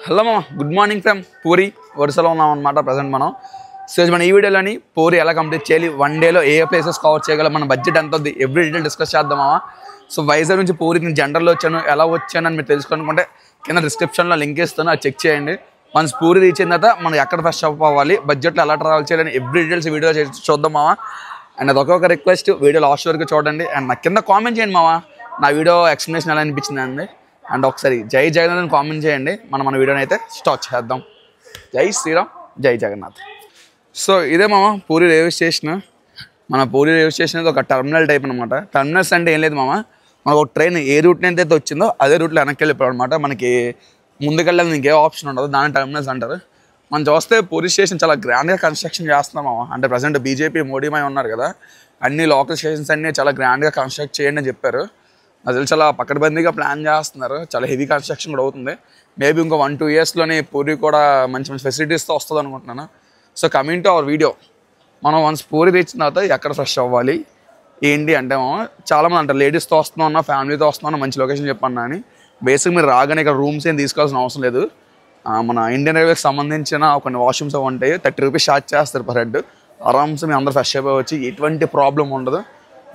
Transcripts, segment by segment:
Hello మామ, good morning from puri. వరుసలో ఉన్నాం అనమాట ప్రజెంట్ మనం. సో మన ఈ వీడియోలోని పూరి ఎలా కంప్లీట్ చేయాలి, వన్ డేలో ఏ ప్లేసెస్ కవర్ చేయగలం, మన బడ్జెట్ ఎంత అవుతుంది, ఎవ్రీ డీటెయిల్ డిస్కస్ చేద్దాం మామ. సో వైజాగ్ నుంచి పూరికి నేను జనరల్లో వచ్చాను, ఎలా వచ్చాను అని మీరు తెలుసుకోనుకుంటే కింద డిస్క్రిప్షన్లో లింక్ ఇస్తాను, అది చెక్ చేయండి. మన పూరి రీచ్ అయిన తర్వాత మనం ఎక్కడ ఫ్రెష్ అప్ అవ్వాలి, బడ్జెట్లో ఎలా ట్రావెల్ చేయాలని ఎవ్రీ డీటెయిల్స్ వీడియో చూద్దాం మామ. అండ్ అది ఒక్కొక్క రిక్వెస్ట్, వీడియో లాస్ట్ వరకు చూడండి. అండ్ నా కింద కామెంట్ చేయండి మామ, నా వీడియో ఎక్స్ప్లెనేషన్ ఎలా అనిపించింది అండి. అండ్ ఒకసారి జై జగన్నాథ్ అని కామెంట్ చేయండి. మన వీడియోని అయితే స్టార్ట్ చేద్దాం. జై శ్రీరామ్, జై జగన్నాథ్. సో ఇదే మామ పూరి రైల్వే స్టేషన్. మన పూరి రైల్వే స్టేషన్ అనేది ఒక టర్మినల్ టైప్ అనమాట. టర్మినల్స్ అంటే ఏం లేదు మామ, మనకు ఒక ట్రైన్ ఏ రూట్ అయితే వచ్చిందో అదే రూట్లో వెనక్కి వెళ్ళిపోవడం అనమాట. మనకి ముందుకెళ్ళాలి ఇంకే ఆప్షన్ ఉండదు, దాని టర్మినల్స్ అంటారు. మనం చూస్తే పూరి స్టేషన్ చాలా గ్రాండ్గా కన్స్ట్రక్షన్ చేస్తున్నాం మామ. అంటే ప్రజెంట్ బీజేపీ మోడీమై ఉన్నారు కదా, అన్ని లోకల్ స్టేషన్స్ అన్నీ చాలా గ్రాండ్గా కన్స్ట్రక్ట్ చేయండి అని చెప్పారు. అసలు చాలా పకడ్బందీగా ప్లాన్ చేస్తున్నారు, చాలా హెవీ కన్స్ట్రక్షన్ కూడా అవుతుంది. మేబీ ఇంకో 1-2 ఇయర్స్లోనే పూరి కూడా మంచి మంచి ఫెసిలిటీస్తో వస్తుంది అనుకుంటున్నాను. So coming to our video, మనం వన్స్ పూరి రీచ్ తర్వాత ఎక్కడ ఫ్రెష్ అవ్వాలి ఏంటి అంటే చాలామంది అంటారు లేడీస్తో వస్తున్నాం, ఫ్యామిలీతో వస్తున్నాం, మంచి లొకేషన్ చెప్పన్నా అని. బేసిక్ మీరు రాగానే ఇక్కడ రూమ్స్ ఏం తీసుకోవాల్సిన అవసరం లేదు. మన ఇండియన్ రైల్వేకి సంబంధించిన కొన్ని వాష్రూమ్స్ అవి ఉంటాయి, 30 రూపీస్ ఛార్జ్ చేస్తారు పర్ హెడ్. ఆరామ్స్ మీ అందరూ ఫ్రెష్ అయిపోయి వచ్చి ఎటువంటి ప్రాబ్లం ఉండదు.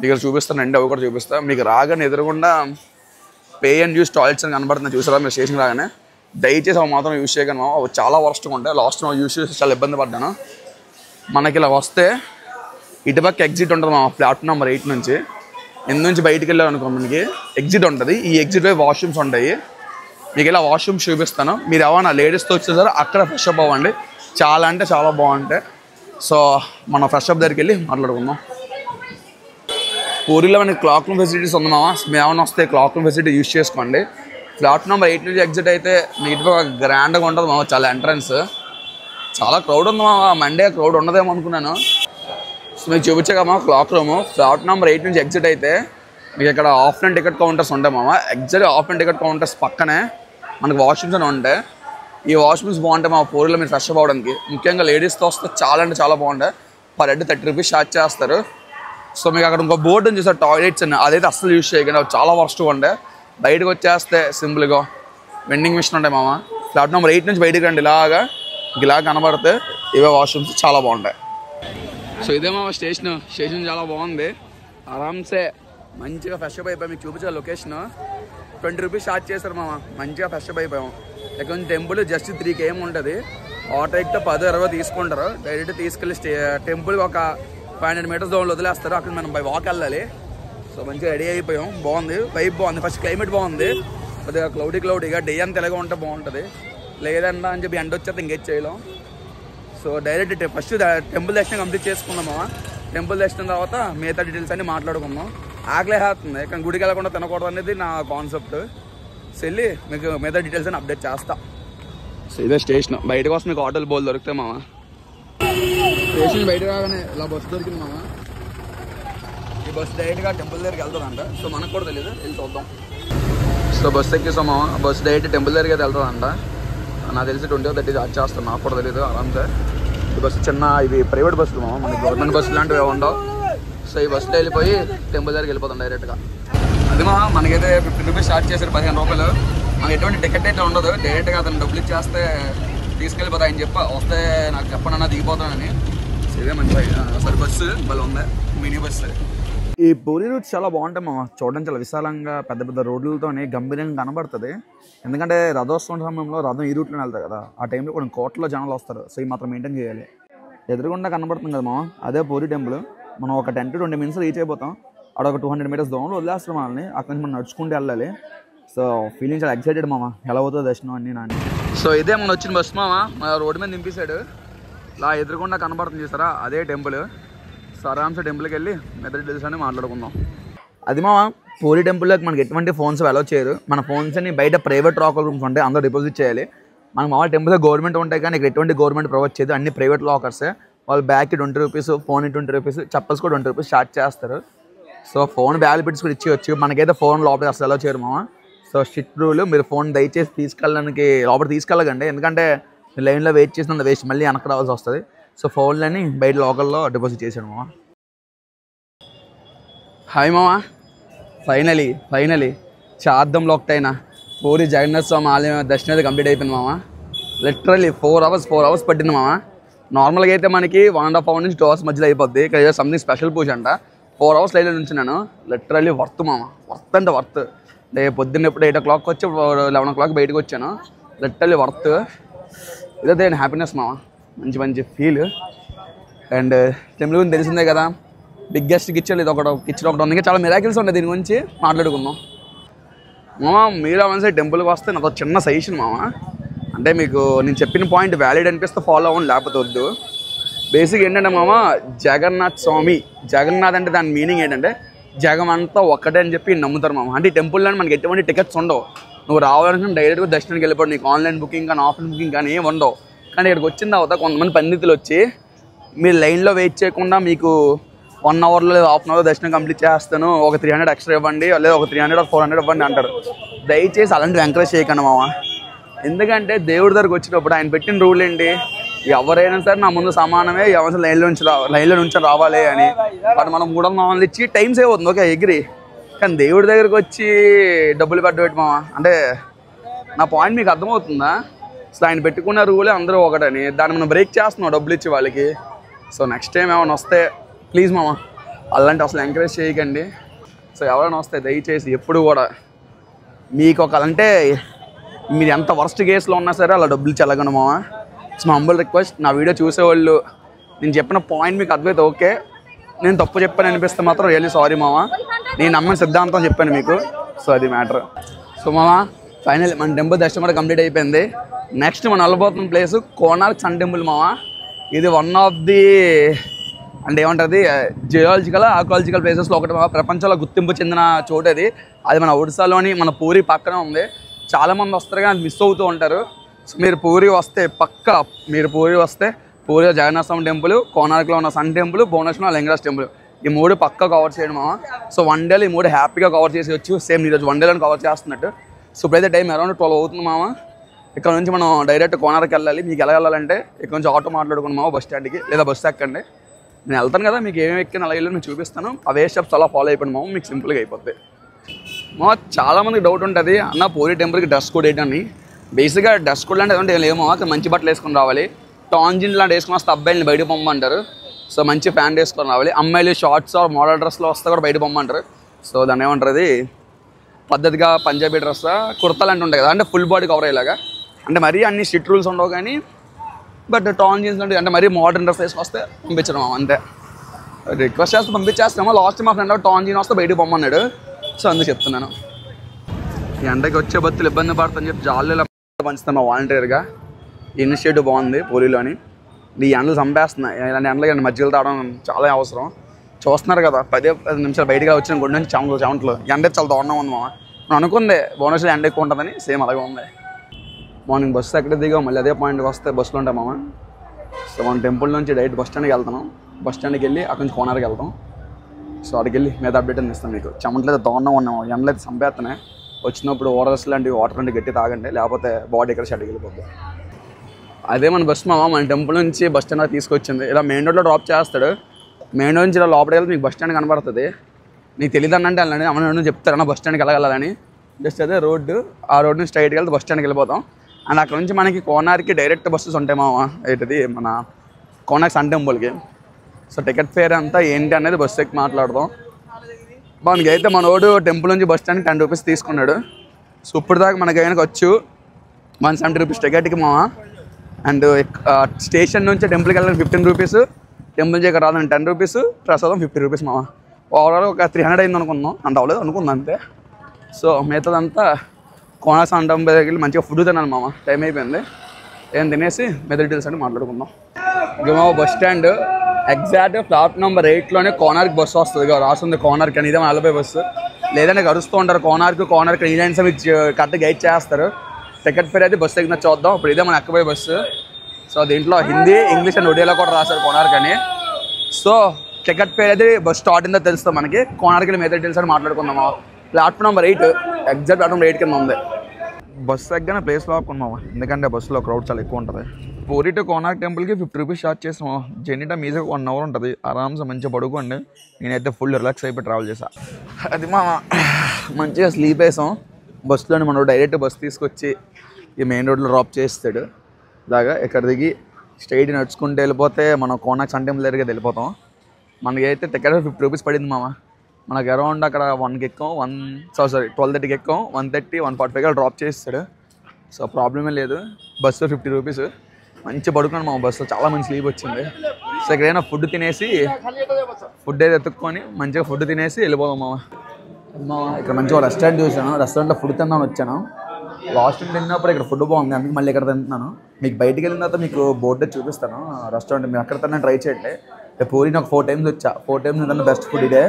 మీకు చూపిస్తానండి, అవి కూడా చూపిస్తాను. మీకు రాగానే ఎదురుగుండా పే అండ్ యూస్ టాయిలెట్స్ అని కనబడుతుంది, చూసారా మీరు స్టేషన్ రాగానే. దయచేసి అవి మాత్రం యూస్ చేయగలను, అవి చాలా వర్స్ట్గా ఉంటాయి. లాస్ట్ యూస్ చేసి చాలా ఇబ్బంది పడ్డాను. మనకి ఇలా వస్తే ఇటుపక్క ఎగ్జిట్ ఉంటుంది మా ప్లాట్ఫామ్ నెంబర్ 8 నుంచి. నుంచి బయటికి వెళ్ళామనుకో మనకి ఎగ్జిట్ ఉంటుంది. ఈ ఎగ్జిట్ వైపు వాష్రూమ్స్ ఉంటాయి. మీకు ఇలా వాష్రూమ్స్ చూపిస్తాను. మీరు ఏమన్నా లేడీస్తో వచ్చేసారో అక్కడ ఫ్రెష్ అప్ అవ్వండి, చాలా అంటే చాలా బాగుంటాయి. సో మనం ఫ్రెష్ అప్ దగ్గరికి వెళ్ళి మాట్లాడుకుందాం. పూరిలో మనకి క్లాక్ రూమ్ ఫెసిలిటీస్ ఉంది మామ. మేము ఏమైనా వస్తే క్లాక్ రూమ్ ఫెసిలిటీ యూస్ చేసుకోండి. ప్లాట్ నెంబర్ 8 నుంచి ఎగ్జిట్ అయితే మీకు గ్రాండ్గా ఉంటుంది మామ, చాలా ఎంట్రన్స్. చాలా క్రౌడ్ ఉంది మామ, మండే క్రౌడ్ ఉండదేమో అనుకున్నాను. సో మీకు చూపించాకమ్మా క్లాక్ రూము. ప్లాట్ నెంబర్ 8 నుంచి ఎగ్జిట్ అయితే మీకు ఇక్కడ ఆఫ్లైన్ టికెట్ కౌంటర్స్ ఉంటాయి మామ. ఎగ్జాక్ట్లీ ఆఫ్లైన్ టికెట్ కౌంటర్స్ పక్కనే మనకు వాష్రూమ్స్ అని ఉంటాయి. ఈ వాష్రూమ్స్ బాగుంటాయి మా పూరిలో మీరు ఫ్రెష్ అవ్వడానికి. ముఖ్యంగా లేడీస్తో వస్తే చాలా అంటే చాలా బాగుంటాయి. పర్ హెడ్ 30 రూపీస్ ఛార్జ్ చేస్తారు. సో మీకు అక్కడ ఇంకో బోర్డు ఉంది చూసారు, టాయిలెట్స్ అని, అదైతే అస్సలు యూస్ చేయకండి, అవి చాలా వర్స్ట్గా ఉంటాయి. బయటకు వచ్చేస్తే సింపుల్గా వెండింగ్ మిషన్ ఉంటాయి మామ. ప్లాట్ నెంబర్ 8 నుంచి బయటకు రండి, ఇలా కనబడితే ఇవే వాష్రూమ్స్ చాలా బాగుంటాయి. సో ఇదే మామ స్టేషన్ చాలా బాగుంది. ఆరామ్సే మంచిగా ఫ్రెష్ అప్ అయిపోయాం. మీకు చూపించే లొకేషన్ 20 రూపీస్ ఛార్జ్ చేశారు మామ. మంచిగా ఫ్రెష్ అప్ అయిపోయాం. ఇక్కడ నుంచి టెంపుల్ జస్ట్ 3 km ఉంటుంది. ఆటో ఎక్కితే 10-20 తీసుకుంటారు. డైరెక్ట్ తీసుకెళ్ళి టెంపుల్ ఒక 500 మీటర్స్ దూరంలో వదిలేస్తారు. అక్కడ మనం బై వాక్ వెళ్ళాలి. సో మంచిగా రెడీ అయిపోయాం. బాగుంది, వైబ్ బాగుంది. ఫస్ట్ క్లైమేట్ బాగుంది, కొద్దిగా క్లౌడీగా డే అంతా ఎలాగో ఉంటే బాగుంటుంది. లేదన్నా అని చెప్పి ఎండ వచ్చేస్తే ఇంకేం చేయలేం. సో డైరెక్ట్ ఫస్ట్ టెంపుల్ దర్శనం కంప్లీట్ చేసుకుందామా. టెంపుల్ దర్శనం తర్వాత మిగతా డీటెయిల్స్ అన్ని మాట్లాడుకుందాం. ఆకలేస్తుంది కానీ గుడికి వెళ్ళకుండా తినకూడదు అనేది నా కాన్సెప్ట్. సో వెళ్ళి మీకు మిగతా డీటెయిల్స్ అని అప్డేట్ చేస్తా. సో ఇదే స్టేషన్. బయట కోసం మీకు ఆటోలు బోల్ దొరుకుతాయి మామ. స్టేషన్ బయట రాగానే ఇలా బస్సు దొరికింది మామ. ఈ బస్సు డైరెక్ట్గా టెంపుల్ దగ్గరికి వెళ్తుందంట. సో మనకు కూడా తెలియదు, వెళ్ళి చూద్దాం. సో బస్సు ఎక్కిస్తాం మామ. బస్సు డైరెక్ట్ టెంపుల్ దగ్గరికి అయితే వెళ్తుందంట. నాకు తెలిసి 20-30 ఛార్జ్ చేస్తాను, నాకు కూడా తెలియదు. ఆరామ్సే ఈ బస్సు చిన్న ఇవి ప్రైవేట్ బస్సులు మామ, మనకి గవర్నమెంట్ బస్సులు లాంటివి ఉండవు. సో ఈ బస్సులో వెళ్ళిపోయి టెంపుల్ దగ్గరికి వెళ్ళిపోతాం డైరెక్ట్గా. అది మా మనకైతే 50 రూపీస్ ఛార్జ్ చేశారు, 15 రూపాయలు. మనకి ఎటువంటి టికెట్ అయితే ఉండదు, డైరెక్ట్గా అతను డబ్బులు ఇచ్చేస్తే తీసుకెళ్ళిపోతా అని చెప్పి వస్తే నాకు చెప్పండి అన్న దిగిపోతానని. ఇదే మంచిగా సరే బస్సు భలే ఉంది, మినీ బస్సు. ఈ పూరి రూట్ చాలా బాగుంటాయి మామ. చూడడం చాలా విశాలంగా పెద్ద పెద్ద రోడ్లతో గంభీరంగా కనబడుతుంది. ఎందుకంటే రథోత్సవం సమయంలో రథం ఈ రూట్లో వెళ్తాయి కదా, ఆ టైంలో కొన్ని కోట్ల జనాలు వస్తారు. సో ఈ మాత్రం మెయింటైన్ చేయాలి. ఎదురుగుండా కనబడుతుంది కదా మామ, అదే పూరి టెంపుల్. మనం ఒక 10-20 minutes రీచ్ అయిపోతాం. అక్కడ ఒక 200 meters దూరంలో వదిలేస్తారు మనల్ని. అక్కడి నుంచి మనం నడుచుకుంటూ వెళ్ళాలి. సో ఫీలింగ్ చాలా ఎక్సైటెడ్ మామ, ఎలా అవుతుందో దర్శనం అన్నీ నాని. సో ఇదే మనం వచ్చిన బస్సు మామ, మన రోడ్డు మీద దింపేశాడు. ఇలా ఎదురుకుండా కనబడుతుంది చూసారా, అదే టెంపుల్. సో ఆరామ్సే టెంపుల్కి వెళ్ళి మెదడు డీటెయిల్స్ అని మాట్లాడుకుందాం. అది మామ పూరి టెంపుల్లోకి మనకి ఎటువంటి ఫోన్స్ అలౌ చేయరు. మన ఫోన్స్ అన్ని బయట ప్రైవేట్ లాకర్ రూమ్స్ ఉంటాయి, అందరూ డిపాజిట్ చేయాలి. మనకు మామూలు టెంపుల్లో గవర్నమెంట్ ఉంటాయి కానీ ఇక్కడ ఎటువంటి గవర్నమెంట్ ప్రొవైడ్ చేయదు, అన్ని ప్రైవేట్ లాకర్సే. వాళ్ళు బ్యాగ్కి 20 రూపీస్, ఫోన్ 20 రూపీస్, చెప్పల్స్ కూడా 20 రూపీస్ ఛార్జ్ చేస్తారు. సో ఫోన్ బ్యాగ్ పెట్టి కూడా ఇచ్చేయచ్చు. మనకైతే ఫోన్ లోపలికి అసలు అలౌ చేయరు మామ. సో స్ట్రిక్ట్ రూల్, మీరు ఫోన్ దయచేసి తీసుకెళ్ళడానికి లోపల తీసుకెళ్ళకండి, ఎందుకంటే లైన్లో వెయిట్ చేసినంత వేస్ట్, మళ్ళీ వెనక్కి రావాల్సి వస్తుంది. సో ఫోన్లని బయట లోకల్లో డిపాజిట్ చేశాడు మామ. హాయ్ మామ, ఫైనలీ చార్ధంలో ఒకటైనా పూరి జగన్నాథ్ స్వామి ఆలయం దర్శనం అయితే కంప్లీట్ అయిపోయింది మామ. లిటరల్లీ 4 hours పట్టింది మామ. నార్మల్గా అయితే మనకి 1.5 hours నుంచి 2 hours మధ్యలో అయిపోద్ది. ఇక్కడ సంథింగ్ స్పెషల్ పూజ అంట. 4 hours లైన్లో నుంచి నేను లిటరల్లీ వర్త్ మామ, వర్త్ అంటే వర్త్. పొద్దున్న ఎప్పుడు 8 o'clock వచ్చి 11 o'clock బయటకు వచ్చాను. Literally worth. ఇదైతే హ్యాపీనెస్ మామ, మంచి మంచి ఫీల్. అండ్ టెంపుల్ గురించి తెలిసిందే కదా, బిగ్గెస్ట్ కిచెన్ ఇది కిచెన్ ఒకటి ఉంది. ఇంకా చాలా మిరాకిల్స్ ఉన్నాయి, దీని గురించి మాట్లాడుకుందాం మామ. మీరు అవన్నీ టెంపుల్కి వస్తే నాతో చిన్న సజెషన్ మామ. అంటే మీకు నేను చెప్పిన పాయింట్ వ్యాలిడ్ అనిపిస్తే ఫాలో అవ్వండి, లేకపోతే వద్దు. బేసిక్ ఏంటంటే మామ, జగన్నాథ్ స్వామి, జగన్నాథ్ అంటే దాని మీనింగ్ ఏంటంటే జగం అంతా ఒక్కటే అని చెప్పి నమ్ముతారు మామ. అంటే ఈ టెంపుల్లో మనకి ఎటువంటి టికెట్స్ ఉండవు. నువ్వు రావాలనుకుని డైరెక్ట్గా దర్శనానికి వెళ్ళిపోవడం. నీకు ఆన్లైన్ బుకింగ్ కానీ ఆఫ్లైన్ బుకింగ్ కానీ ఏమి ఉండవు. కానీ ఇక్కడికి వచ్చిన తర్వాత కొంతమంది పండితులు వచ్చి మీరు లైన్లో వెయిట్ చేయకుండా మీకు 1 hourలో లేదా 1/2 hourలో దర్శనం కంప్లీట్ చేస్తాను, ఒక 300 ఎక్స్ట్రా ఇవ్వండి, లేదా ఒక 300 or 400 ఇవ్వండి అంటారు. దయచేసి అలాంటివి ఎంకరేజ్ చేయకండి మామ. ఎందుకంటే దేవుడి దగ్గరకు వచ్చినప్పుడు ఆయన పెట్టిన రూల్ ఏంటి, ఎవరైనా సరే నా ముందు సమానమే, ఎవరైనా లైన్లో నుంచి రావాలి అని. బట్ మనం 300 ఇచ్చి టైం సేవ్ అవుతుంది, ఓకే ఎగ్రీ. కానీ దేవుడి దగ్గరకు వచ్చి డబ్బులు పెట్టబెట్టి మామ, అంటే నా పాయింట్ మీకు అర్థమవుతుందా? అసలు ఆయన పెట్టుకున్న రూలే అందరూ ఒకటని, దాన్ని మనం బ్రేక్ చేస్తున్నాం డబ్బులు ఇచ్చి వాళ్ళకి. సో నెక్స్ట్ టైం ఏమైనా వస్తే ప్లీజ్ మామ అలాంటి అసలు ఎంకరేజ్ చేయకండి. సో ఎవరైనా వస్తే దయచేసి ఎప్పుడు కూడా మీకు అంటే మీరు ఎంత వర్స్ట్ కేసులో ఉన్నా సరే అలా డబ్బులు చెల్లగను మామ. It's my humble request. నా వీడియో చూసేవాళ్ళు నేను చెప్పిన పాయింట్ మీకు అర్థమైతే ఓకే, నేను తప్పు చెప్పాను అనిపిస్తే మాత్రం రియల్లీ సారీ మామ. నేను నమ్మిన సిద్ధాంతం చెప్పాను మీకు. సో అది మ్యాటర్. సో మామ ఫైనల్ మన టెంపుల్ దర్శనం కూడా కంప్లీట్ అయిపోయింది. నెక్స్ట్ మనం వెళ్ళబోతున్న ప్లేస్ కోనార్క్ సన్ టెంపుల్ మామ. ఇది వన్ ఆఫ్ ది అంటే ఏమంటుంది జియాలజికల్ ఆర్కియాలజికల్ ప్లేసెస్లో ఒకటి ప్రపంచంలో గుర్తింపు చెందిన చోటు అది. అది మన ఒడిశాలోని మన పూరి పక్కనే ఉంది. చాలామంది వస్తారు కానీ మిస్ అవుతూ ఉంటారు. సో మీరు పూరి వస్తే పూరి జగన్నాథ స్వామి టెంపుల్, కోనార్క్లో ఉన్న సన్ టెంపుల్, భువనేశ్వర్లో లింగరాజ్ టెంపుల్, ఈ 3 పక్కా కవర్ చేయడం మామ. సో 1 డేలో ఈ 3 హ్యాపీగా కవర్ చేసేయచ్చు. సేమ్ ఈరోజు 1 డేలో కవర్ చేస్తున్నట్టు. సో ఇప్పుడైతే టైం అరౌండ్ 12 అవుతుంది మామ. ఇక్కడ నుంచి మనం డైరెక్ట్ కోనార్క్ వెళ్ళాలి. మీకు ఎలా వెళ్ళాలంటే ఇక్కడ నుంచి ఆటో మాట్లాడుకున్నాం మామ బస్ స్టాండ్కి, లేదా బస్సు ఎక్కండి. నేను వెళ్తాను కదా, మీకు ఏమేమి ఎక్కిన అలా వెళ్ళి మీకు చూపిస్తాను. అవే స్టెప్స్ అలా ఫాలో అయిపోయింది మామ, మీకు సింపుల్గా అయిపోద్ది. మా చాలామందికి డౌట్ ఉంటుంది అన్న పూరి టెంపుల్కి డ్రెస్ కోడ్ ఏంటని. బేసిక్గా డ్రెస్ కోడ్ అంటే ఏమంటే ఏమో మంచి బట్టలు వేసుకొని రావాలి. టాంజిన్ లాంటి వేసుకుని వస్తే అబ్బాయిని బయట పొమ్మంటారు. సో మంచి ప్యాంట్ వేసుకొని రావాలి. అమ్మాయిలు షార్ట్స్ ఆర్ మోడల్ డ్రెస్లో వస్తే కూడా బయట పొమ్మంటారు. సో దాన్ని ఏమంటారు, అది పద్ధతిగా పంజాబీ డ్రెస్ కుర్తాలు అంటే ఉంటాయి కదా, అంటే ఫుల్ బాడీ కవర్ అయ్యేలాగా. అంటే మరీ అన్ని స్ట్రిక్ట్ రూల్స్ ఉండవు కానీ బట్ టాన్ జీన్స్ అంటే మరీ మోడర్న్ డ్రెస్ వేసుకొస్తే పంపించడం అంతే. రిక్వెస్ట్ చేస్తే పంపించేస్తామో. లాస్ట్ మా ఫ్రెండ్ టాన్ జీన్ వస్తే బయటకు పొమ్మన్నాడు. సో అందుకు చెప్తున్నాను. ఈ ఎండకి వచ్చే భక్తులు ఇబ్బంది పడుతుందని చెప్పి జాలీలో పంచుతాను మా వాలంటీర్గా. ఇనిషియేటివ్ బాగుంది పూరిలోని. ఈ ఎండలు చంపేస్తున్నాయి. ఇలాంటి ఎండలకి మజ్జిగలు తాగడం చాలా అవసరం. చూస్తున్నారు కదా 10 నిమిషాలు బయటగా వచ్చిన గుడి నుంచి చెమటలు ఎండ చాలా దారుణంగా ఉంది మామ. మనం అనుకుందే భువనేశ్వర్ ఎండ ఎక్కువ ఉంటుందని, సేమ్ అలాగే ఉంది. మార్నింగ్ బస్సు ఎక్కడ దిగా మళ్ళీ అదే పాయింట్కి వస్తే బస్సులు ఉంటాయి మామ. సో మనం టెంపుల్ నుంచి డైరెక్ట్ బస్ స్టాండ్కి వెళ్తున్నాం. బస్ స్టాండ్కి వెళ్ళి అక్కడి నుంచి కోనార్కి వెళ్తాం. సో అక్కడికి వెళ్ళి మీద అప్డేట్ అని ఇస్తాం మీకు. చెమటలు అయితే దారుణంగా ఉన్నాం, ఎండలు అయితే చంపేస్తున్నాయి. వచ్చినప్పుడు ఓఆర్ఎస్ లాంటివి వాటర్ లాంటివి గట్టి తాగండి, లేకపోతే బాడీ ఇక్కడ షెడ్కి వెళ్ళిపోద్ది. అదే మన బస్ మామ మన టెంపుల్ నుంచి బస్ స్టాండ్ తీసుకొచ్చింది. ఇలా మెయిన్ రోడ్లో డ్రాప్ చేస్తాడు. మెయిన్ రోడ్ నుంచి ఇలా లోపలికి వెళ్తే మీకు బస్ స్టాండ్ కనబడుతుంది. నీకు తెలియదు అంటే వెళ్ళండి, అమ్మ చెప్తారన్న బస్ స్టాండ్కి వెళ్ళాలని. జస్ట్ అదే రోడ్డు, ఆ రోడ్ నుంచి స్ట్రైట్కి వెళ్తే బస్ స్టాండ్కి వెళ్ళిపోతాం. అండ్ అక్కడ నుంచి మనకి కోనార్కి డైరెక్ట్ బస్సెస్ ఉంటాయి మామ. ఏంటిది మన కోనార్క్ సన్ టెంపుల్కి. సో టికెట్ ఫేర్ అంతా ఏంటి అనేది బస్సు ఎక్కి మాట్లాడదాం. మనకి అయితే మనోడు టెంపుల్ నుంచి బస్ స్టాండ్కి 10 రూపీస్ తీసుకున్నాడు. సో ఇప్పుడు దాకా మనకి అయినా వచ్చు 170 రూపీస్ టికెట్కి మామ. అండ్ స్టేషన్ నుంచి టెంపుల్కి వెళ్ళాలని 15 రూపీస్, టెంపుల్ నుంచి ఇక్కడ రాదని 10 రూపీస్, ప్రసాదం 50 రూపీస్ మామ. ఓవరాల్ ఒక 300 అయింది అనుకున్నాం. అంత అవ్వలేదు అనుకుందాం అంతే. సో మిగతాదంతా కోనార్క్ సన్ టెంపుల్ దగ్గరికి వెళ్ళి మంచిగా ఫుడ్ తినాలి మామ. టైం అయిపోయింది. ఏం తినేసి మిగతా డీటెయిల్స్ అంటే మాట్లాడుకుందాం. ఇక మామ bus stand exact flat number 8లోనే కోనార్క్ బస్సు వస్తుంది. ఇక రాస్తుంది కోనార్క్ అని. ఇదే 40 బస్సు. లేదంటే గడుస్తూ ఉంటారు కోనార్క్ ఈ లైన్స్ మీకు కరెక్ట్ గైడ్ చేస్తారు. టికెట్ ఫేర్ అయితే బస్సు ఎక్కిన చూద్దాం. ఇప్పుడు ఇదే మన ఎక్కబోయే బస్సు. సో దీంట్లో హిందీ, ఇంగ్లీష్ అండ్ ఒడియాలో కూడా రాశారు కోనార్క్ అని. సో టికెట్ ఫేర్ అయితే బస్ స్టార్ట్ అయిందో తెలుస్తుంది మనకి. కోనార్క్ మీద డీటెయిల్స్ అని మాట్లాడుకుందామా. ప్లాట్ఫామ్ నెంబర్ 8 ఎగ్జాక్ట్ ప్లాట్ఫామ్ 8 కింద ఉంది. బస్సు ఎగ్గానే ప్లేస్ లాక్కున్నామా, ఎందుకంటే బస్సులో క్రౌడ్ చాలా ఎక్కువ ఉంటుంది. పూరి టు కోనార్క్ టెంపుల్కి 50 రూపీస్ చార్జ్ చేసాము. జర్నీ టైం ఈజీగా 1 hour ఉంటుంది. ఆరామ్సే మంచిగా పడుకోండి. నేనైతే ఫుల్ రిలాక్స్ అయిపోయి ట్రావెల్ చేశాను. అది మా మంచిగా స్లీప్ వేసాం. బస్సులోని మనం డైరెక్ట్ బస్సు తీసుకొచ్చి ఈ మెయిన్ రోడ్లో డ్రాప్ చేస్తాడు. ఇలాగా ఇక్కడ దిగి స్ట్రైట్ నడుచుకుంటూ వెళ్ళిపోతే మనం కోనార్క్ సన్ టెంపుల్ దగ్గరికి వెళ్ళిపోతాం. మనకి అయితే టికెట్ 50 రూపీస్ పడింది మామ. మనకి అరౌండ్ అక్కడ 1కి ఎక్కాం, 12:30కి ఎక్కాం, 1:30, 1:45 డ్రాప్ చేస్తాడు. సో ప్రాబ్లమే లేదు. Bus 50 rupees. మంచి పడుకున్నాను మా బస్సులో, చాలా మంచి స్లీప్ వచ్చింది. సో ఎక్కడైనా ఫుడ్ తినేసి ఫుడ్ అయితే ఎత్తుక్కొని మంచిగా ఫుడ్ తినేసి వెళ్ళిపోదాం మామ. ఇక్కడ మంచిగా రెస్టారెంట్ చూసాను, రెస్టారెంట్లో ఫుడ్ తిందామని వచ్చాను. లాస్ట్ టైం తిన్నప్పుడు ఇక్కడ ఫుడ్ బాగుంది, అందుకే మళ్ళీ ఇక్కడ తింటున్నాను. మీకు బయటికి వెళ్ళిన తర్వాత మీకు బోర్డు చూపిస్తాను రెస్టారెంట్, మీరు అక్కడ తిన్నా ట్రై చేయండి. పూరిని ఒక 4 టైమ్స్ వచ్చా, 4 టైమ్స్ తిన్న బెస్ట్ ఫుడ్ ఇదే.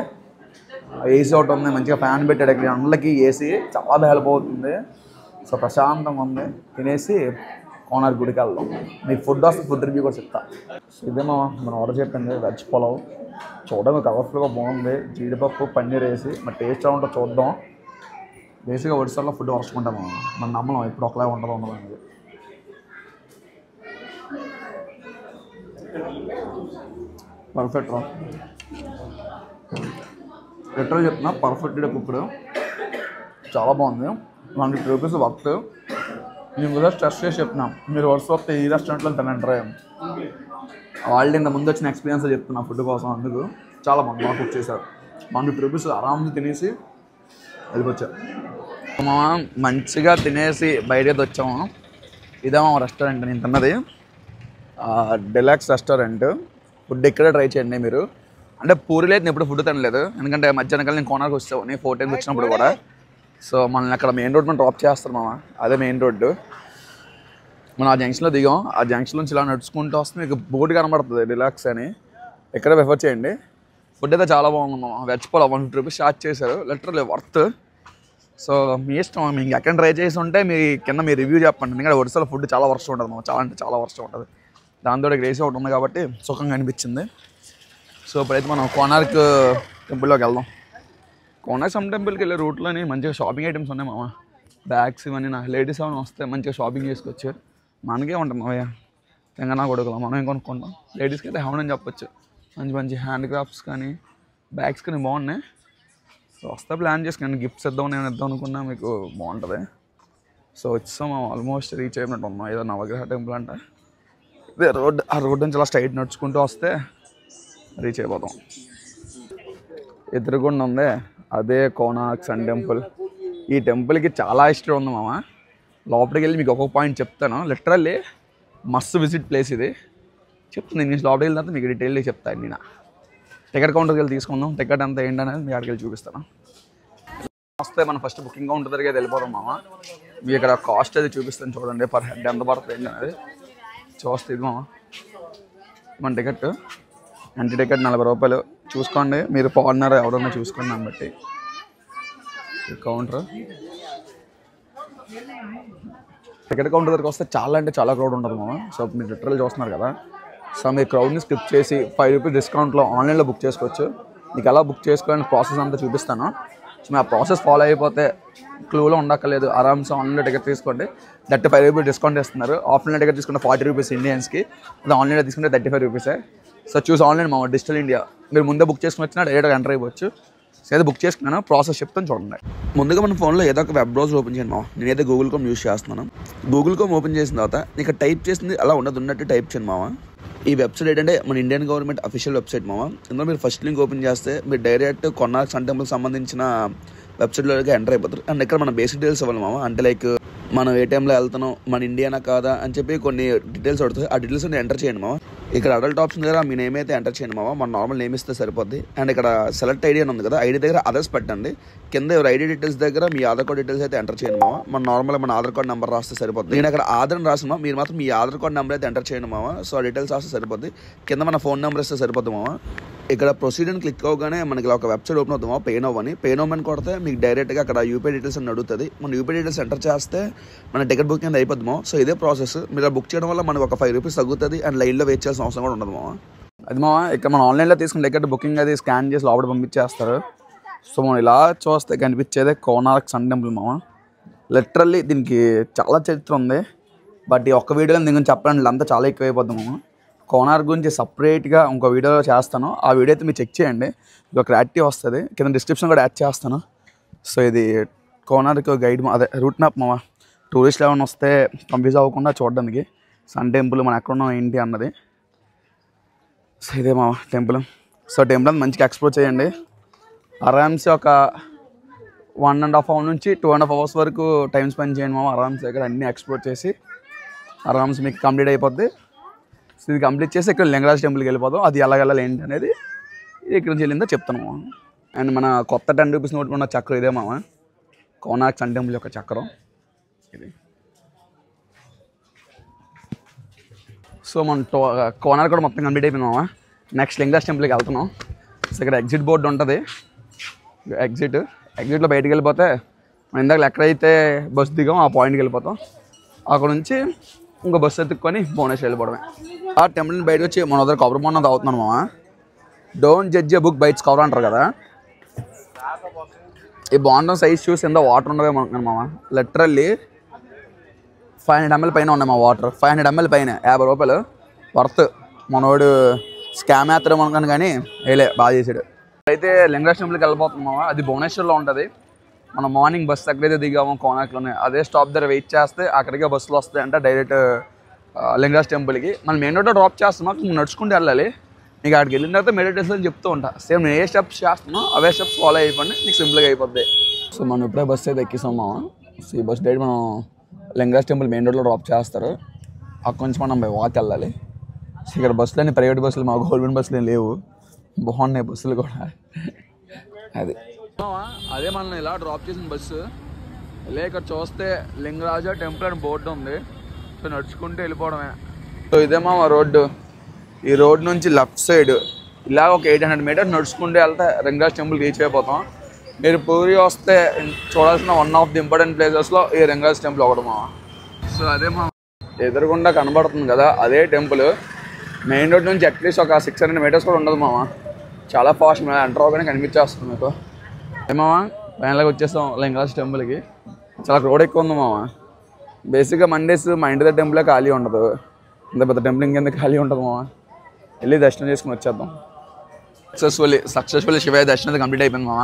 ఏసీ ఒకటి ఉంది, మంచిగా ఫ్యాన్ పెట్టాడు ఇక్కడ అందరికి, ఏసీ చాలా హెల్ప్ అవుతుంది. సో ప్రశాంతంగా ఉంది. తినేసి కోనార్క్ గుడికి వెళ్దాం. మీకు ఫుడ్ వస్తే ఫుడ్ రివ్యూ కూడా చెప్తా. సో ఇదే మనం ఆర్డర్ చెప్పింది వెజ్ పులావ్. చూడడం కలర్ఫుల్గా బాగుంది, జీడిపప్పు పన్నీర్ వేసి. మరి టేస్ట్ ఉంటుందో చూద్దాం. బేసిక్గా ఒడిశాలో ఫుడ్ వరుచుకుంటాము, మన నమ్మలం ఇప్పుడు ఒకలా ఉండదు అనేది. పర్ఫెక్ట్ రా, లిటరల్ చెప్తున్నా, పర్ఫెక్ట్గా కుక్డ్, చాలా బాగుంది. 150 రూపీస్ వర్త్. నేను కూడా స్ట్రెస్ చేసి చెప్తున్నా, మీరు వర్స్ వస్తే ఈ రెస్టారెంట్లో తినంటారా. వాళ్ళు ఇంత ముందు వచ్చిన ఎక్స్పీరియన్స్ చెప్తున్నా ఫుడ్ కోసం. అందుకు చాలా బాగుంది, బాగా కుక్ చేశారు. 150 రూపీస్ ఆరామ్గా తినేసి వెళ్ళిపోచ్చారు. మంచిగా తినేసి బయటకి వచ్చాము. ఇదేమో రెస్టారెంట్ నేను తిన్నది, డిలక్స్ రెస్టారెంట్. ఫుడ్ ఇక్కడే ట్రై చేయండి మీరు. అంటే పూరి లేదు, నేను ఎప్పుడు ఫుడ్ తినలేదు, ఎందుకంటే మధ్యాహ్నం కల్లా నేను కోనార్క్ వచ్చావు, నేను 4 టైమ్స్ వచ్చినప్పుడు కూడా. సో మనల్ని అక్కడ మెయిన్ రోడ్ మనం డ్రాప్ చేస్తారు మామ, అదే మెయిన్ రోడ్డు. మనం ఆ జంక్షన్లో దిగాం, ఆ జంక్షన్ నుంచి ఇలా నడుచుకుంటూ వస్తే మీకు బోర్డు కనబడుతుంది డిలక్స్ అని, ఇక్కడే ప్రిఫర్ చేయండి. ఫుడ్ అయితే చాలా బాగుంది మామ. వెజ్ పులావ్ 150 రూపీస్ చార్జ్ చేశారు, లిటరల్లీ వర్త్. సో మీ ఇష్టం, మీకు ఎక్కడ ట్రై చేసి ఉంటే మీ కింద మీ రివ్యూ చెప్పండి. ఎందుకంటే ఒడిశాలో ఫుడ్ చాలా వర్షం ఉంటుంది మామ, చాలా అంటే చాలా వర్షం ఉంటుంది. దాంతో గ్రేసీ ఒకటి ఉంది కాబట్టి సుఖంగా అనిపించింది. సో ఇప్పుడైతే మనం కోనార్క్ టెంపుల్లోకి వెళ్దాం. కోనార్క్ సన్ టెంపుల్కి వెళ్ళే రూట్లోని మంచిగా షాపింగ్ ఐటమ్స్ ఉన్నాయి మామ. బ్యాగ్స్ ఇవన్నీ నా లేడీస్ ఏమైనా వస్తే మంచిగా షాపింగ్ చేసుకోవచ్చు. మనకే ఉంటుంది మావయ్య, తెలంగాణ కొడుకులు మనం ఏం కొనుక్కుంటాం. లేడీస్కి అయితే హెవెన్ అని చెప్పొచ్చు. మంచి మంచి హ్యాండ్ క్రాఫ్ట్స్ కానీ బ్యాగ్స్ కానీ బాగున్నాయి. సో వస్తే ప్లాన్ చేసుకుని గిఫ్ట్స్ ఇద్దాం, నేను ఇద్దాం అనుకున్నా, మీకు బాగుంటుంది. సో వచ్చాం ఆల్మోస్ట్ రీచ్ అయినట్టు ఉన్నాం. ఏదో నవగ్రహ టెంపుల్ అంటే ఇదే రోడ్, ఆ రోడ్ నుంచి అలా స్ట్రైట్ నడుచుకుంటూ వస్తే రీచ్ అయిపోతాం. ఎదురుగుండా ఉంది అదే కోనార్క్ సన్ టెంపుల్. ఈ టెంపుల్కి చాలా హిస్టరీ ఉంది మామ. లోపలికి వెళ్ళి మీకు ఒక్కొక్క పాయింట్ చెప్తాను. లిటరల్లీ మస్తు విజిట్ ప్లేస్ ఇది. చెప్తాను నేను లోపలికి వెళ్ళిన తర్వాత మీకు డీటెయిల్గా చెప్తాను. నేను టికెట్ కౌంటర్కి వెళ్ళి తీసుకుందాం, టికెట్ అంతా ఏంటనేది మీ అక్కడికి వెళ్ళి చూపిస్తాను. వస్తే మనం ఫస్ట్ బుకింగ్ కౌంటర్ దగ్గరికి వెళ్ళిపోతాం మామ. మీ ఇక్కడ కాస్ట్ అది చూపిస్తాను చూడండి, పర్ హెడ్ ఎంత పడుతుంది ఏంటి అనేది చూస్తే. ఇది మామ మన టికెట్, ఎంట్రీ టికెట్ 40 రూపాయలు. చూసుకోండి, మీరు ఫారినర్ ఎవరన్నా చూసుకోండి దాన్ని బట్టి. కౌంటర్, టికెట్ కౌంటర్ దగ్గరికి వస్తే చాలా అంటే చాలా క్రౌడ్ ఉంటుంది మామ. సో మీరు లిటరల్ చూస్తున్నారు కదా. సో మీరు క్రౌడ్ని స్కిప్ చేసి 5 రూపీస్ డిస్కౌంట్లో ఆన్లైన్లో బుక్ చేసుకోవచ్చు. మీకు ఎలా బుక్ చేసుకోవాలని ప్రాసెస్ అంతా చూపిస్తాను. సో మీ ఆ ప్రాసెస్ ఫాలో అయిపోతే క్లూలో ఉండక్కర్లేదు, ఆరామ్స్ ఆన్లైన్లో టికెట్ తీసుకోండి. 35 రూపీస్ డిస్కౌంట్ ఇస్తున్నారు. ఆఫ్లైన్ టికెట్ తీసుకుంటే 40 రూపీస్ ఇండియన్స్కి, అది ఆన్లైన్లో తీసుకుంటే 35 రూపీసే. సో చూసి ఆన్లైన్ మామ, డిజిటల్ ఇండియా. మీరు ముందే బుక్ చేసుకుని వచ్చినా డైరెక్ట్గా ఎంటర్ అయిపోవచ్చు. సో ఏదో బుక్ చేసుకున్నాను, ప్రాసెస్ చెప్తాను చూడండి. ముందుగా మన ఫోన్లో ఏదో ఒక వెబ్ బ్రౌజర్ ఓపెన్ చేయండి మామ. నేనైతే గూగుల్ క్రోమ్ యూస్ చేస్తున్నాను. గూగుల్ క్రోమ్ ఓపెన్ చేసిన తర్వాత నీకు టైప్ చేసింది అలా ఉన్నట్టు టైప్ చేయండి మామ. ఈ వెబ్సైట్ ఏంటంటే మన ఇండియన్ గవర్నమెంట్ అఫీషియల్ వెబ్సైట్ మామ. ఇందులో మీరు ఫస్ట్ లింక్ ఓపెన్ చేస్తే మీరు డైరెక్ట్ కోనార్క్ సన్ టెంపుల్ సంబంధించిన వెబ్సైట్లోకి ఎంటర్ అయిపోతారు. అండ్ ఇక్కడ మన బేసిక్ డీటెయిల్స్ ఇవ్వాలి మామ. అంటే లైక్ మనం ఏ టైంలో వెళ్తున్నాం, మన ఇండియానా కాదా అని చెప్పి కొన్ని డీటెయిల్స్ అడుగుతాయి. ఆ డీటెయిల్స్ ఎంటర్ చేయండి మామ. ఇక్కడ అడల్ట్ ఆప్షన్ దగ్గర మీ నేమ్ అయితే ఎంటర్ చేయండి మామ. మన నార్మల్ నేమ్ ఇస్తే సరిపోద్ది. అండ్ ఇక్కడ సెలెక్ట్ ఐడి అని ఉంది కదా, ఐడి దగ్గర అదర్స్ పెట్టండి. కింద ఎవరు ఐడి డీటెయిల్స్ దగ్గర మీ ఆధార్ కార్డ్ డీటెయిల్స్ అయితే ఎంటర్ చేయండి మామ. మన నార్మల్ మన ఆధార్ కార్డ్ నెంబర్ రాస్తే సరిపోద్ది. నేను అక్కడ ఆధార్ రాసిన మీరు మాత్రం మీ ఆధార్ కార్డ్ నెంబర్ అయితే ఎంటర్ చేయండి మామ. సో ఆ డీటెయిల్స్ రాస్తే సరిపోద్ది. కింద మన ఫోన్ నెంబర్ ఇస్తే సరిపోద్ది మామ. ఇక్కడ ప్రొసీడ్ అని క్లిక్ అవ్వగానే మనకి ఇలా ఒక వెబ్సైట్ ఓపెన్ అవుతుంది మామ, పేనోవ్ అని. పేనోవ్ అని కొడితే మీకు డైరెక్ట్గా అక్కడ యూపీఐ డీటెయిల్స్ అని అడుగుతుంది. మన యూపీఐ డీటెయిల్స్ ఎంటర్ చేస్తే మన టికెట్ బుకింగ్ అనేది అయిపోద్ది మామ. సో ఇదే ప్రాసెస్. మీరు బుక్ చేయడం వల్ల మనకు ఒక 5 రూపీస్ తగ్గుతుంది. అండ్ లైన్లో వెయిట్ చేయాల్సిన అవసరం కూడా ఉండదు మామ. అది మామ ఇక్కడ మనం ఆన్లైన్లో తీసుకున్న టికెట్ బుకింగ్ అది స్కాన్ చేసి లోపల పంపించేస్తారు. సో మనం ఇలా చూస్తే కనిపించేదే కోనార్క్ సన్ టెంపుల్ మామ. లిటరల్లీ దీనికి చాలా చరిత్ర ఉంది. బట్ ఈ ఒక్క వీడియోలో దీని గురించి చెప్పాలంటే అంతా చాలా ఎక్కువ అయిపోద్ది మామ. కోనార్క్ గురించి సపరేట్గా ఇంకో వీడియోలో చేస్తాను. ఆ వీడియో అయితే మీరు చెక్ చేయండి, ఇంకో క్లారిటీ వస్తుంది. కింద డిస్క్రిప్షన్ కూడా యాడ్ చేస్తాను. సో ఇది కోనార్క్ గైడ్ అదే రూట్ మ్యాప్ మావా. టూరిస్టులు ఏమైనా వస్తే కన్ఫ్యూజ్ అవ్వకుండా చూడడానికి సన్ టెంపుల్ మనం ఎక్కడ ఉన్నాం ఏంటి అన్నది. సో ఇదే మావా టెంపుల్. సో టెంపుల్ అంతా మంచిగా ఎక్స్ప్లోర్ చేయండి. ఆరామ్సే ఒక 1.5 hours నుంచి 2.5 hours వరకు టైం స్పెండ్ చేయండి మామ. ఆరామ్సే ఇక్కడ అన్నీ ఎక్స్ప్లోర్ చేసి ఆరామ్స్ మీకు కంప్లీట్ అయిపోద్ది. సో ఇది కంప్లీట్ చేసి ఇక్కడ లింగరాజ్ టెంపుల్కి వెళ్ళిపోతాం. అది ఎలా వెళ్ళాలి ఏంటి అనేది ఇక్కడ నుంచి వెళ్ళిందో చెప్తాను మామ. అండ్ మన కొత్త 10 rupees నోట్ ఉన్న చక్రం ఇదే మామ, కోనార్క్ సన్ టెంపుల్ యొక్క చక్రం ఇది. సో మన కోనార్క్ కూడా మొత్తం కంప్లీట్ అయిపోయింది మామ. నెక్స్ట్ లింగరాజ్ టెంపుల్కి వెళ్తున్నాం. సో ఇక్కడ ఎగ్జిట్ బోర్డు ఉంటుంది. ఎగ్జిట్లో బయటికి వెళ్ళిపోతే మనం ఇందాక ఎక్కడైతే బస్సు దిగాం ఆ పాయింట్కి వెళ్ళిపోతాం. అక్కడ నుంచి ఇంకో బస్సు ఎత్తుక్కొని భువనేశ్వర్ వెళ్ళిపోవడమే. ఆ టెంపుల్ని బయటకు వచ్చి మన దగ్గర కొబ్బరి బొండం తాగుతున్నాను మామ. Don't judge a book by its cover అంటారు కదా. ఈ బాండం సైజ్ చూసి ఎంత వాటర్ ఉండవేమో అనుకున్నాను మామ. లిటరల్లీ 500 ml పైన ఉన్నాయి మా వాటర్. 500 ml పైన 50 రూపాయలు వర్త్. మనోడు స్కామ్ వేస్తారేమో అనుకున్నాను కానీ వేలే బాగా చేసాడు. అయితే లింగరాజ్ టెంపుల్కి వెళ్ళిపోతున్నామా. అది భువనేశ్వర్లో ఉంటుంది. మనం మార్నింగ్ బస్సు ఎక్కడైతే దిగామో కోనార్క్లోనే అదే స్టాప్ దగ్గర వెయిట్ చేస్తే అక్కడికే బస్సులు వస్తాయంట డైరెక్ట్ లింగరాజ్ టెంపుల్కి. మనం మెయిన్ రోడ్లో డ్రాప్ చేస్తున్నాం, నడుచుకుంటూ వెళ్ళాలి. నీకు అక్కడికి వెళ్ళిన తర్వాత మెడిటేషన్ చెప్తూ ఉంటా. సేమ్ నేను ఏ స్టెప్స్ చేస్తున్నావు అవే స్టెప్స్ ఫాలో అయిపోండి, నీకు సింపుల్గా అయిపోద్ది. సో మనం ఇప్పుడే బస్సు అయితే ఎక్కిస్తామా. సో ఈ బస్ డైరెక్ట్ మనం లింగరాజ్ టెంపుల్ మెయిన్ రోడ్లో డ్రాప్ చేస్తారు. అక్కడి నుంచి మనం వాక్ వెళ్ళాలి. సో ఇక్కడ బస్సులు అన్ని ప్రైవేట్ బస్సులు, మా గవర్నమెంట్ బస్సులు ఏం లేవు. బాగున్నాయి బస్సులు కూడా. అదే మనం ఇలా డ్రాప్ చేసిన బస్సు. ఇలా ఇక్కడ చూస్తే లింగరాజ టెంపుల్ అని బోర్డు ఉంది. సో నడుచుకుంటూ వెళ్ళిపోవడమే. సో ఇదే మా రోడ్డు. ఈ రోడ్ నుంచి లెఫ్ట్ సైడ్ ఇలా ఒక 800 meters నడుచుకుంటూ వెళ్తే లింగరాజ్ టెంపుల్ రీచ్ అయిపోతాం. మీరు పూరి వస్తే చూడాల్సిన వన్ ఆఫ్ ది ఇంపార్టెంట్ ప్లేసెస్లో ఈ లింగరాజ్ టెంపుల్ ఒకటి మా. సో అదే మా ఎదురుగుండా కనబడుతుంది కదా అదే టెంపుల్. మెయిన్ రోడ్ నుంచి అట్లీస్ట్ ఒక 600 meters కూడా ఉండదు మామ. చాలా ఫాస్ట్ మేము ఎంటర్ అవ్వగానే కనిపించేస్తుంది మీకు. ఏమావా ఫైనల్గా వచ్చేస్తాం లింగరాజ్ టెంపుల్కి. చాలా క్రౌడ్ ఎక్కువ ఉంది మామ. బేసిక్గా మండేస్ మా ఇంటి దగ్గర టెంపులే ఖాళీ ఉండదు. ఇంత పెద్ద టెంపుల్ ఇంకెందుకు ఖాళీ ఉంటుంది మామ. వెళ్ళి దర్శనం చేసుకుని వచ్చేద్దాం. సక్సెస్ఫుల్లీ శివయ్య దర్శనం అయితే కంప్లీట్ అయిపోయింది మామ.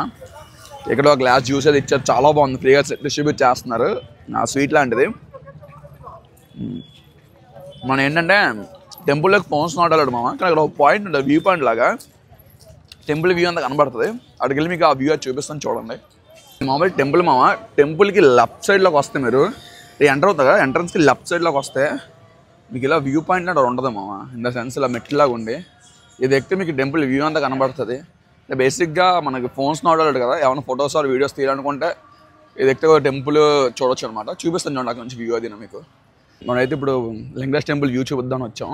ఇక్కడ ఒక గ్లాస్ జ్యూస్ అది ఇచ్చారు, చాలా బాగుంది. ఫ్రీగా డిస్ట్రిబ్యూట్ చేస్తున్నారు. నా స్వీట్ లాంటిది. మనం ఏంటంటే టెంపుల్లోకి ఫోన్స్ నాటాడు మామ. కానీ అక్కడ ఒక పాయింట్ ఉంటుంది, వ్యూ పాయింట్ లాగా. టెంపుల్ వ్యూ అంతా కనబడుతుంది. అక్కడికి వెళ్ళి మీకు ఆ వ్యూ అది చూపిస్తాను చూడండి. మామూలు టెంపుల్ మామ. టెంపుల్కి లెఫ్ట్ సైడ్లోకి వస్తే మీరు ఎంటర్ అవుతుంది కదా, ఎంట్రన్స్కి లెఫ్ట్ సైడ్లోకి వస్తే మీకు ఇలా వ్యూ పాయింట్ అంటే ఉండదు మామ. ఇన్ ద సెన్స్ ఇలా మెట్లాగా ఉండి ఇది ఎక్కితే మీకు టెంపుల్ వ్యూ అంతా కనబడుతుంది. బేసిక్గా మనకి ఫోన్స్ నాటాడు కదా, ఏమైనా ఫొటోస్ ఆర్ వీడియోస్ తీయాలనుకుంటే ఇది ఎక్కితే టెంపుల్ చూడొచ్చు అనమాట. చూపిస్తాను చూడండి అక్కడ నుంచి వ్యూ అది మీకు. మనమైతే ఇప్పుడు లింగరాజ్ టెంపుల్ వ్యూ చూపిద్దామని వచ్చాం.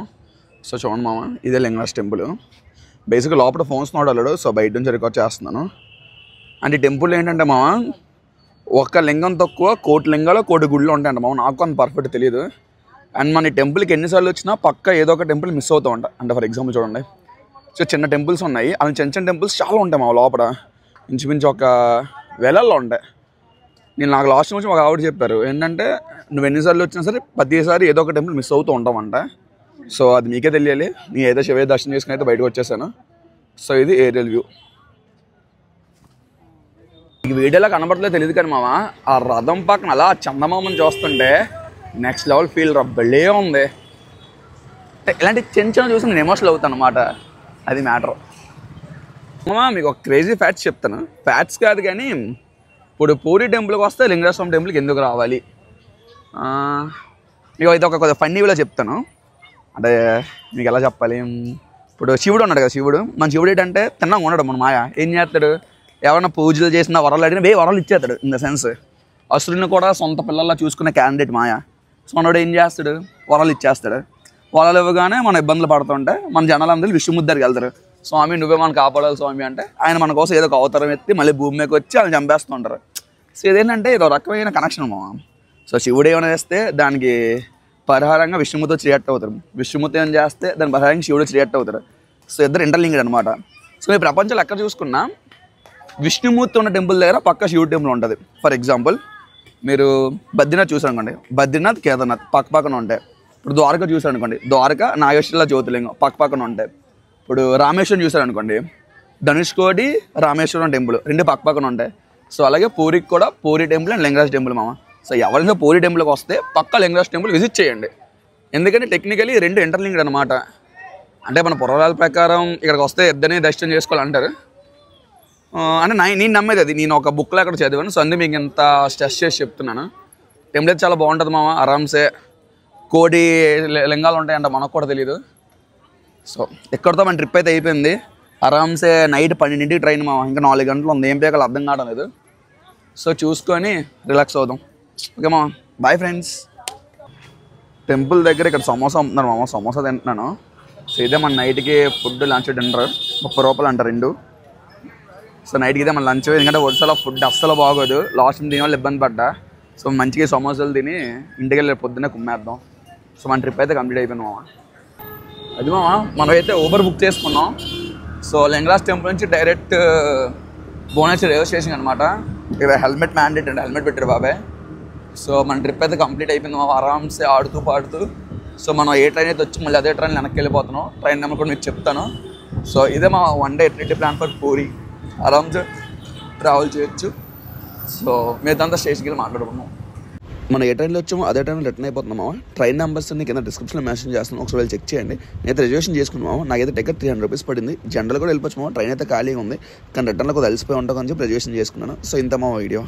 సో చూడండి మామ, ఇదే లింగరాజ్ టెంపుల్. బేసిక్గా లోపల ఫోన్స్ నోడలేడు. సో బయట నుంచి రికార్డ్ చేస్తున్నాను. అండ్ ఈ టెంపుల్ ఏంటంటే మామ, ఒక్క లింగం తక్కువ 1 కోటి లింగాలు 1 కోటి గుళ్ళు ఉంటాయంట మామ. నాకు అంత పర్ఫెక్ట్ తెలియదు. అండ్ మన ఈ టెంపుల్కి ఎన్నిసార్లు వచ్చినా పక్క ఏదో ఒక టెంపుల్ మిస్ అవుతూ ఉంటాయి. అంటే ఫర్ ఎగ్జాంపుల్ చూడండి, సో చిన్న టెంపుల్స్ ఉన్నాయి. అవి చిన్న చిన్న టెంపుల్స్ చాలా ఉంటాయి మా లోపల. ఇంచుమించు ఒక వేలల్లో ఉంటాయి. నాకు లాస్ట్ నుంచి ఒక ఆవిడ చెప్పారు ఏంటంటే, నువ్వు ఎన్నిసార్లు వచ్చినా సరే ప్రతిసారి ఏదో ఒక టెంపుల్ మిస్ అవుతూ ఉంటామంట. సో అది మీకే తెలియాలి. నేను ఏదో శివయ్య దర్శనం చేసుకుని అయితే బయటకు వచ్చేసాను. సో ఇది ఏరియల్ వ్యూ. ఈ వీడియోలో కనబడలేదు తెలియదు కానీ మామ, ఆ రథం పక్కన అలా చందమామని చూస్తుంటే నెక్స్ట్ లెవెల్ ఫీల్ రబ్బలే ఉంది. ఇలాంటి చిన్న చిన్న చూసి నేను ఎమోషనల్ అవుతాను అనమాట. అది మ్యాటర్ మామ. మీకు ఒక క్రేజీ ఫ్యాక్ట్స్ చెప్తాను. ఫ్యాక్ట్స్ కాదు కానీ, ఇప్పుడు పూరి టెంపుల్కి వస్తే లింగరాజ స్వామి టెంపుల్కి ఎందుకు రావాలి మీకు అయితే ఒక ఫన్నీ వేలో చెప్తాను. అంటే మీకు ఎలా చెప్పాలి, ఇప్పుడు శివుడు ఉన్నాడు కదా, మన శివుడు ఏంటంటే తిన్నాక ఉన్నాడు. మన మాయ ఏం చేస్తాడు, ఎవరైనా పూజలు చేసిన వరాలు అడిగినా వరాలు ఇచ్చేస్తాడు. ఇన్ ద సెన్స్ అసురుని కూడా సొంత పిల్లల్లా చూసుకునే క్యాండిడేట్ మాయ. సో మనోడు ఏం చేస్తాడు, వరాలు ఇచ్చేస్తాడు. వరాలు ఇవ్వగానే మన ఇబ్బందులు పడుతుంటే మన జనాలందరూ విష్ణుమూర్తి దగ్గరికి వెళ్తారు. స్వామి నువ్వే మనకు కాపాడాలి స్వామి అంటే, ఆయన మన కోసం ఏదో ఒక అవతారం ఎత్తి మళ్ళీ భూమి మీదకి వచ్చి ఆయన చంపేస్తుంటారు. సో ఇదేంటంటే ఇదో రకమైన కనెక్షన్ మామ. సో శివుడు ఏమైనా చేస్తే దానికి పరిహారంగా విష్ణుమూర్తి వచ్చి రియాక్ట్ అవుతారు. విష్ణుమూర్తి ఏం చేస్తే దాని పరిహారంగా శివుడు వచ్చి రియాక్ట్ అవుతారు. సో ఇద్దరు ఇంటర్లింక్డ్ అనమాట. సో ఈ ప్రపంచంలో ఎక్కడ చూసుకున్నా విష్ణుమూర్తి ఉన్న టెంపుల్ దగ్గర పక్క శివుడు టెంపుల్ ఉంటుంది. ఫర్ ఎగ్జాంపుల్ మీరు బద్రీనాథ్ చూసారు అనుకోండి, బద్రీనాథ్ కేదార్నాథ్ పక్క పక్కన ఉంటాయి. ఇప్పుడు ద్వారక చూసారు అనుకోండి, ద్వారక నాగేశ్వర జ్యోతిర్లింగం పక్క పక్కన ఉంటాయి. ఇప్పుడు రామేశ్వరం చూసారు అనుకోండి, ధనుష్కోటి రామేశ్వరం టెంపుల్ 2 పక్క పక్కన ఉంటాయి. సో అలాగే పూరికి కూడా puri temple and Lingaraj temple మామ. సో ఎవరైనా పూరి టెంపుల్కి వస్తే పక్కా లింగరాజ్ టెంపుల్ విజిట్ చేయండి. ఎందుకంటే టెక్నికలీ రెండు ఇంటర్లింక్డ్ అనమాట. అంటే మన పురాణాల ప్రకారం ఇక్కడికి వస్తే ఇద్దరిని దర్శనం చేసుకోవాలంటారు. అంటే నేను నమ్మేది అది. నేను ఒక బుక్లో అక్కడ చదివాను. సో అందుకే మీకు ఇంత స్ట్రెస్ చేసి చెప్తున్నాను. టెంపుల్ అయితే చాలా బాగుంటుంది మామ. ఆరామ్సే కోటి లింగాలు ఉంటాయంట, మనకు కూడా తెలియదు. సో ఎక్కడితో మన ట్రిప్ అయితే అయిపోయింది. ఆరామ్సే నైట్ 12ంటికి ట్రైన్ మామ. ఇంకా 4 గంటలు ఉంది. ఏం పేకాలి అర్థం కావడం లేదు. సో చూసుకొని రిలాక్స్ అవుదాం. ఓకే మామ, బాయ్ ఫ్రెండ్స్. టెంపుల్ దగ్గర ఇక్కడ సమోసా అమ్ముతున్నారు మామ. సమోసా తింటున్నాను. సో ఇదే మన నైట్కి ఫుడ్, లంచ్, డిన్నర్. 30 రూపాయలు అంటారు 2. సో నైట్కి ఇదే మన లంచ్. ఎందుకంటే ఒడిశాలో ఫుడ్ అస్సలు బాగోదు. లాస్ట్ దీని వల్ల ఇబ్బంది పడ్డా. సో మంచిగా సమోసాలు తిని ఇంటికి వెళ్ళి పొద్దున్నే కుమ్మేద్దాం. సో మన ట్రిప్ అయితే కంప్లీట్ అయిపోయింది మామ. అది మామ, మనమైతే ఊబర్ బుక్ చేసుకున్నాం. సో లింగరాజ్ టెంపుల్ నుంచి డైరెక్ట్ భువనేశ్వర్ రైల్వే స్టేషన్ అనమాట. ఇక్కడ హెల్మెట్ మ్యాండేట్ అండి, హెల్మెట్ పెట్టారు బాబాయ్. సో మన ట్రిప్ అయితే కంప్లీట్ అయిపోయింది మామ. ఆరామ్సే ఆడుతూ పాడుతూ. సో మనం ఏ ట్రైన్ అయితే వచ్చి మళ్ళీ అదే ట్రైన్ వెనక్కి వెళ్ళిపోతున్నాం. ట్రైన్ నెంబర్ కూడా మీకు చెప్తాను. సో ఇదే మా 1 day trip plan for Puri. ఆరామ్సే ట్రావెల్ చేయొచ్చు. సో మిగతా స్టేషన్కి వెళ్ళి మాట్లాడుకున్నాం. మనం ఏ ట్రైన్లో వచ్చామో అదే ట్రైన్లో రిటర్న్ అయిపోతున్నామా. ట్రైన్ నెంబర్స్ అన్ని కింద డిస్క్రిప్షన్లో మెన్షన్ చేస్తున్నాం. ఒకసారి చెక్ చేయండి. నేనైతే రిజర్వేషన్ చేసుకున్నాము. నాకైతే టికెట్ 300 రూపీస్ పడింది. జనరల్ కూడా వెళ్ళిపోవచ్చు. ట్రైన్ అయితే ఖాళీగా ఉంది, కానీ రిటర్న్లో కూడా తెలిసిపోయి ఉంటాం అని చెప్పి రిజర్వేషన్ చేసుకున్నాను. సో ఇంత మా వీడియో.